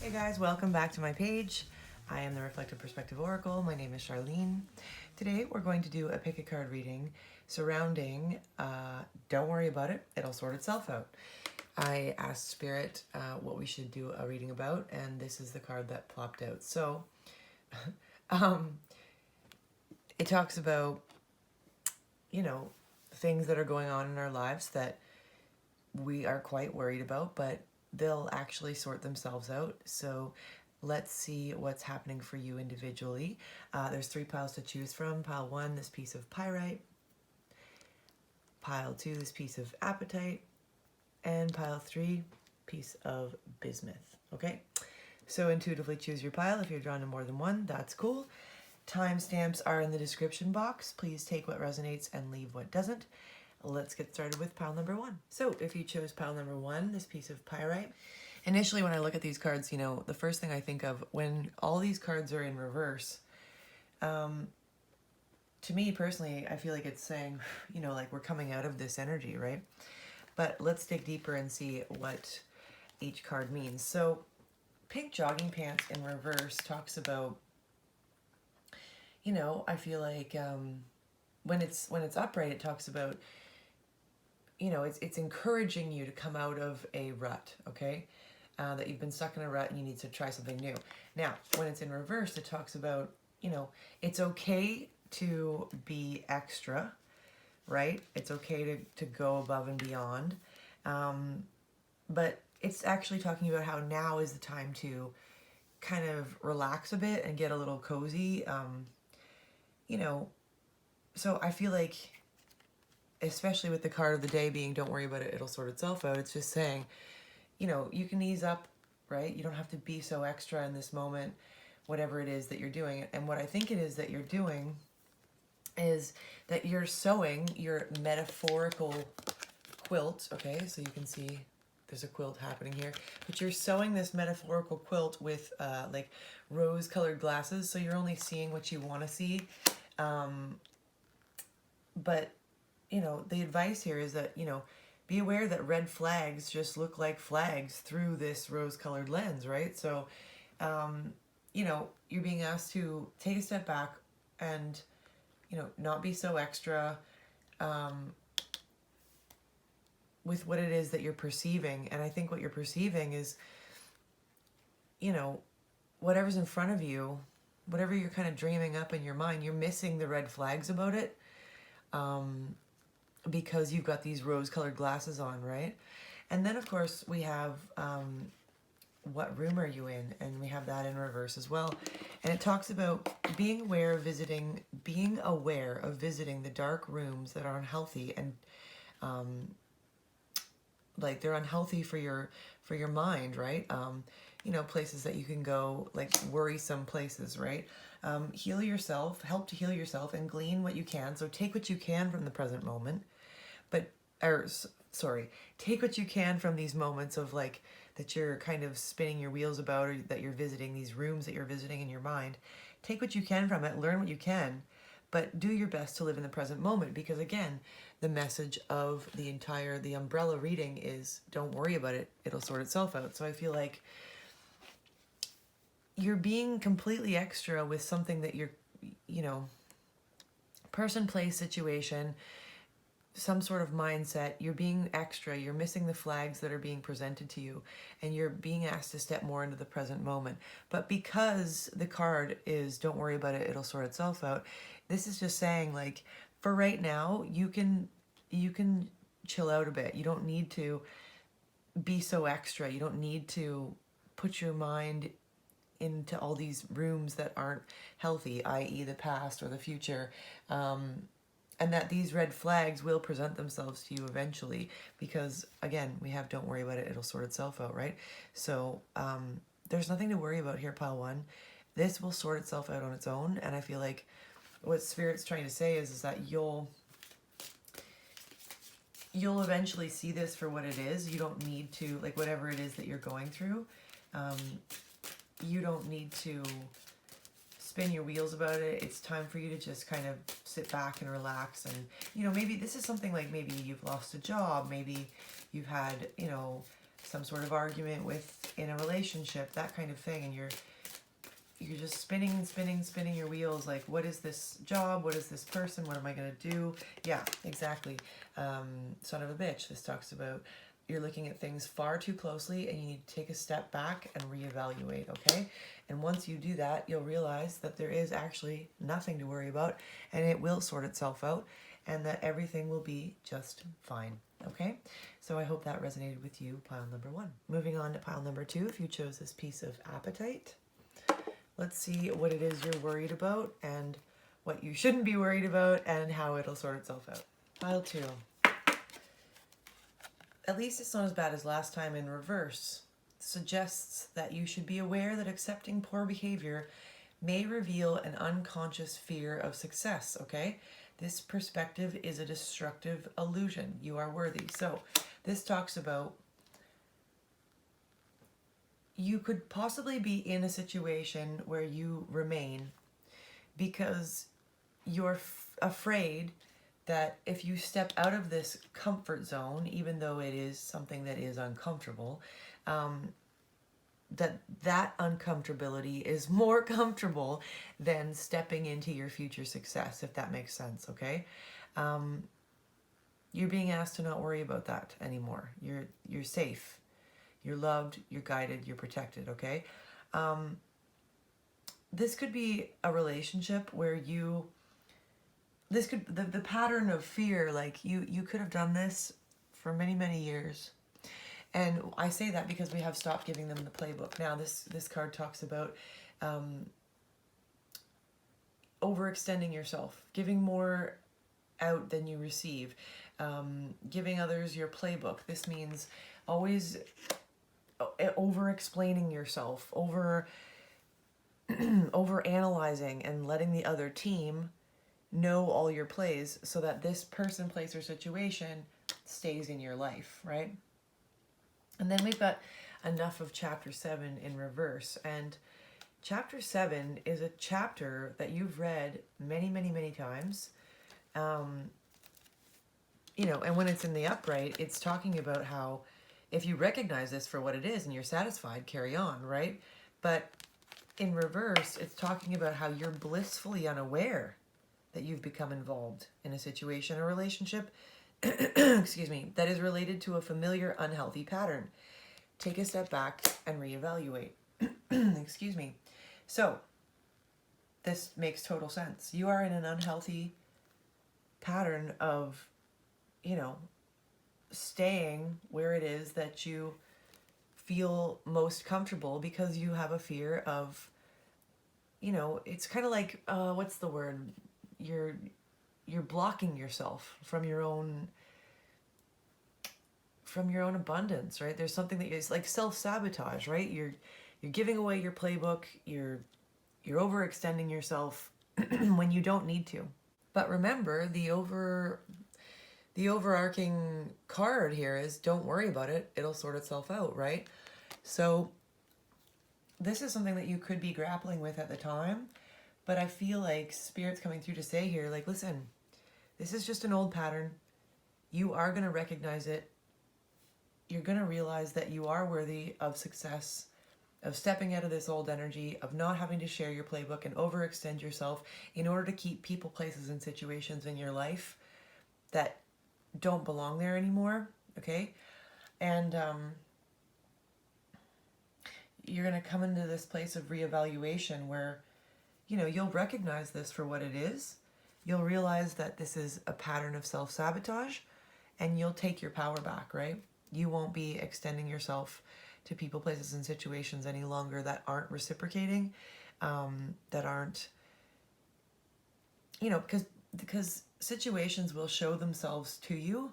Hey guys, welcome back to my page. I am the Reflective Perspective Oracle. My name is Charlene. Today we're going to do a pick a card reading surrounding don't worry about it, it'll sort itself out. I asked Spirit what we should do a reading about, and this is the card that plopped out. So it talks about, things that are going on in our lives that we are quite worried about, but they'll actually sort themselves out. So let's see what's happening for you individually. There's 3 piles to choose from. Pile 1, this piece of Pyrite. Pile 2, this piece of Apatite. And pile 3, piece of Bismuth. Okay, so intuitively choose your pile. If you're drawn to more than one, that's cool. Timestamps are in the description box. Please take what resonates and leave what doesn't. Let's get started with pile number 1. So if you chose pile number 1, this piece of Pyrite, initially when I look at these cards, the first thing I think of when all these cards are in reverse, to me personally, I feel like it's saying, like we're coming out of this energy, right? But let's dig deeper and see what each card means. So pink jogging pants in reverse talks about, I feel like when it's upright, it talks about, it's encouraging you to come out of a rut, okay? That you've been stuck in a rut and you need to try something new. Now, when it's in reverse, it talks about, it's okay to be extra, right? It's okay to go above and beyond. But it's actually talking about how now is the time to kind of relax a bit and get a little cozy. So I feel like, especially with the card of the day being don't worry about it, it'll sort itself out, it's just saying, you can ease up, right? You don't have to be so extra in this moment, whatever it is that you're doing. And what I think it is that you're doing is that you're sewing your metaphorical quilt, okay? So you can see there's a quilt happening here, but you're sewing this metaphorical quilt with like rose-colored glasses, so you're only seeing what you want to see. But the advice here is that, be aware that red flags just look like flags through this rose-colored lens, right? So, you're being asked to take a step back and, not be so extra with what it is that you're perceiving. And I think what you're perceiving is, whatever's in front of you, whatever you're kind of dreaming up in your mind, you're missing the red flags about it. Because you've got these rose-colored glasses on, right? And then, of course, we have what room are you in? And we have that in reverse as well. And it talks about being aware of visiting the dark rooms that are unhealthy and like they're unhealthy for your mind, right? Places that you can go, like worrisome places, right? Heal yourself, help to heal yourself, and glean what you can. So take what you can from the present moment, take what you can from these moments of like that you're kind of spinning your wheels about, or that you're visiting these rooms that you're visiting in your mind. Take what you can from it, learn what you can, but do your best to live in the present moment, because again, the message of the umbrella reading is don't worry about it, it'll sort itself out. So I feel like you're being completely extra with something that you're, person, place, situation, some sort of mindset. You're being extra, you're missing the flags that are being presented to you, and you're being asked to step more into the present moment. But because the card is don't worry about it, it'll sort itself out, this is just saying, like, for right now, you can chill out a bit. You don't need to be so extra. You don't need to put your mind into all these rooms that aren't healthy, i.e. the past or the future, and that these red flags will present themselves to you eventually, because again, we have don't worry about it, it'll sort itself out, right? So there's nothing to worry about here, pile 1. This will sort itself out on its own. And I feel like what Spirit's trying to say is that you'll eventually see this for what it is. You don't need to, like, whatever it is that you're going through, you don't need to spin your wheels about it. It's time for you to just kind of sit back and relax. And, maybe this is something like maybe you've lost a job, maybe you've had, some sort of argument in a relationship, that kind of thing, and you're just spinning your wheels, like, what is this job, what is this person, what am I going to do? Yeah, exactly. Son of a bitch, this talks about you're looking at things far too closely and you need to take a step back and reevaluate, okay? And once you do that, you'll realize that there is actually nothing to worry about, and it will sort itself out, and that everything will be just fine, okay? So I hope that resonated with you, pile number 1. Moving on to pile number 2, if you chose this piece of apatite. Let's see what it is you're worried about and what you shouldn't be worried about and how it'll sort itself out. Pile 2. At least it's not as bad as last time in reverse. Suggests that you should be aware that accepting poor behavior may reveal an unconscious fear of success, okay? This perspective is a destructive illusion. You are worthy. So this talks about you could possibly be in a situation where you remain because you're afraid that if you step out of this comfort zone, even though it is something that is uncomfortable, that uncomfortability is more comfortable than stepping into your future success, if that makes sense, okay? You're being asked to not worry about that anymore. You're safe. You're loved, you're guided, you're protected, okay? This could be a relationship where the pattern of fear, like you could have done this for many, many years. And I say that because we have stopped giving them the playbook. Now this card talks about overextending yourself, giving more out than you receive, giving others your playbook. This means always over-explaining yourself, over-analyzing and letting the other team know all your plays so that this person, place, or situation stays in your life, right? And then we've got enough of chapter 7 in reverse. And chapter 7 is a chapter that you've read many, many, many times. And when it's in the upright, it's talking about how if you recognize this for what it is and you're satisfied, carry on, right? But in reverse, it's talking about how you're blissfully unaware that you've become involved in a situation or relationship, excuse me, that is related to a familiar unhealthy pattern. Take a step back and reevaluate. Excuse me. So, this makes total sense. You are in an unhealthy pattern of, staying where it is that you feel most comfortable because you have a fear of, it's kind of like, what's the word? You're blocking yourself from your own abundance, right? There's something that is like self-sabotage, right? You're giving away your playbook, you're overextending yourself when you don't need to. But remember, the overarching card here is don't worry about it. It'll sort itself out, right? So this is something that you could be grappling with at the time, but I feel like Spirit's coming through to say here, like, listen, this is just an old pattern. You are going to recognize it. You're going to realize that you are worthy of success, of stepping out of this old energy, of not having to share your playbook and overextend yourself in order to keep people, places, and situations in your life that don't belong there anymore, okay? And you're going to come into this place of reevaluation where, you'll recognize this for what it is. You'll realize that this is a pattern of self-sabotage, and you'll take your power back, right? You won't be extending yourself to people, places, and situations any longer that aren't reciprocating, that aren't, because situations will show themselves to you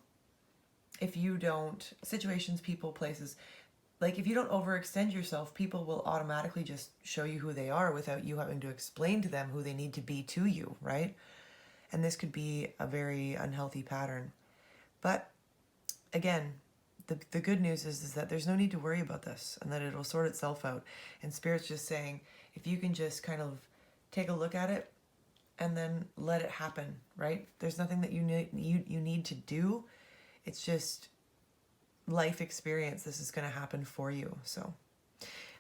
if you don't, situations, people, places, like if you don't overextend yourself, people will automatically just show you who they are without you having to explain to them who they need to be to you, right? And this could be a very unhealthy pattern. But again, the good news is that there's no need to worry about this and that it'll sort itself out. And Spirit's just saying, if you can just kind of take a look at it and then let it happen, right? There's nothing that you need to do. It's just life experience, this is going to happen for you. So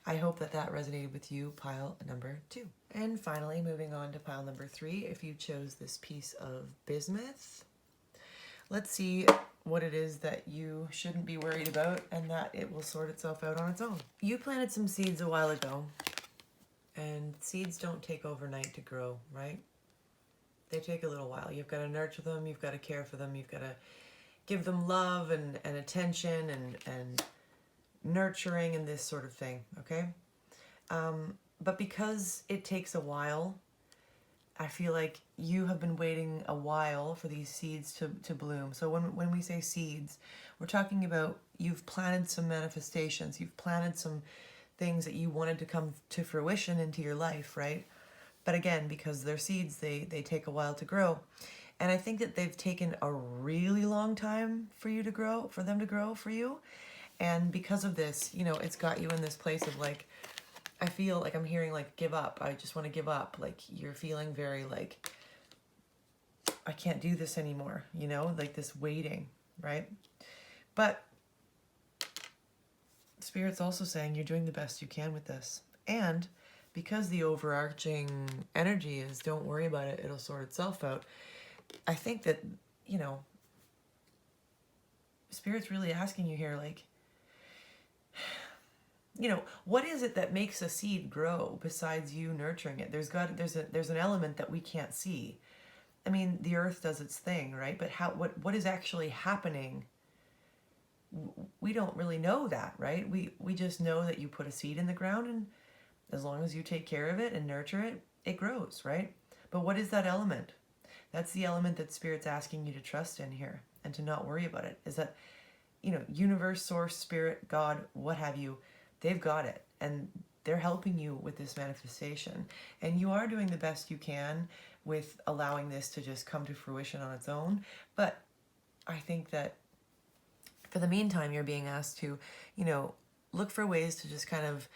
I hope that that resonated with you, pile number 2. And finally, moving on to pile number 3, if you chose this piece of bismuth, let's see what it is that you shouldn't be worried about and that it will sort itself out on its own. You planted some seeds a while ago, and seeds don't take overnight to grow, right? They take a little while. You've got to nurture them, you've got to care for them, you've got to give them love and attention and nurturing and this sort of thing, okay? But because it takes a while, I feel like you have been waiting a while for these seeds to bloom. So when we say seeds, we're talking about you've planted some manifestations, you've planted some things that you wanted to come to fruition into your life, right? But again, because they're seeds, they take a while to grow. And I think that they've taken a really long time for you to grow, for them to grow for you. And because of this, you know, it's got you in this place of like, I feel like I'm hearing like, give up. I just want to give up. Like you're feeling very like, I can't do this anymore, you know, like this waiting, right? But Spirit's also saying you're doing the best you can with this. And because the overarching energy is don't worry about it, it'll sort itself out. I think that, you know, Spirit's really asking you here, like, you know, what is it that makes a seed grow besides you nurturing it? There's an element that we can't see. I mean, the earth does its thing, right? But what is actually happening? We don't really know that, right? We just know that you put a seed in the ground, and as long as you take care of it and nurture it, it grows, right? But what is that element? That's the element that Spirit's asking you to trust in here and to not worry about it. Is that, you know, universe, source, spirit, God, what have you, they've got it. And they're helping you with this manifestation. And you are doing the best you can with allowing this to just come to fruition on its own. But I think that for the meantime, you're being asked to, you know, look for ways to just kind of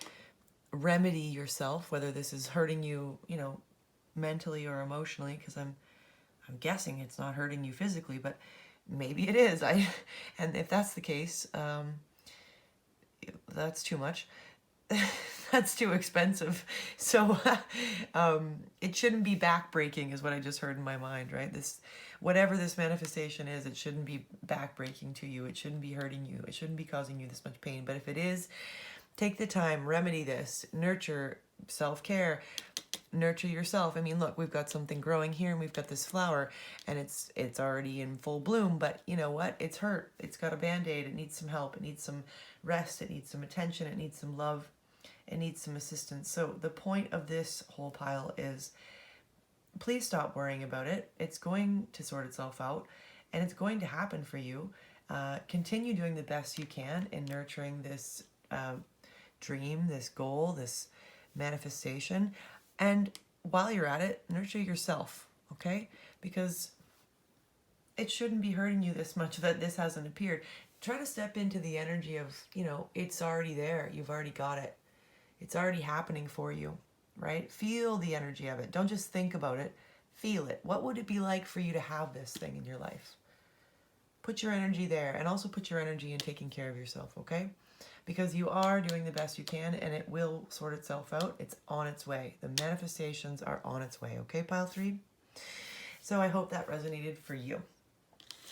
remedy yourself, whether this is hurting you, you know, mentally or emotionally, because I'm guessing it's not hurting you physically, but maybe it is. And if that's the case, that's too much. That's too expensive. So it shouldn't be backbreaking is what I just heard in my mind, right? Whatever this manifestation is, it shouldn't be backbreaking to you. It shouldn't be hurting you. It shouldn't be causing you this much pain. But if it is, take the time, remedy this, nurture, self-care, nurture yourself. I mean, look, we've got something growing here and we've got this flower and it's already in full bloom, but you know what? It's hurt. It's got a band-aid. It needs some help. It needs some rest. It needs some attention. It needs some love. It needs some assistance. So the point of this whole pile is please stop worrying about it. It's going to sort itself out and it's going to happen for you. Continue doing the best you can in nurturing this dream, this goal, this manifestation. And while you're at it, nurture yourself, okay? Because it shouldn't be hurting you this much that this hasn't appeared. Try to step into the energy of, you know, it's already there. You've already got it. It's already happening for you, right? Feel the energy of it. Don't just think about it. Feel it. What would it be like for you to have this thing in your life? Put your energy there, and also put your energy in taking care of yourself, okay? Because you are doing the best you can, and it will sort itself out. It's on its way. The manifestations are on its way, okay, pile 3? So I hope that resonated for you.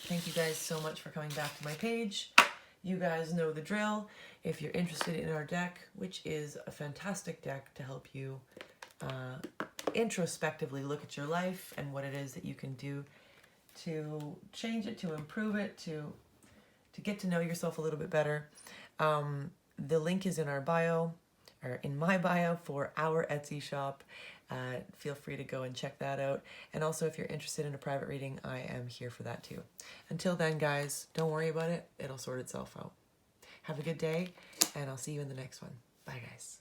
Thank you guys so much for coming back to my page. You guys know the drill. If you're interested in our deck, which is a fantastic deck to help you introspectively look at your life and what it is that you can do to change it, to improve it, to get to know yourself a little bit better. The link is in our bio, or in my bio, for our Etsy shop. Feel free to go and check that out. And also, if you're interested in a private reading, I am here for that too. Until then, guys, don't worry about it. It'll sort itself out. Have a good day, and I'll see you in the next one. Bye, guys.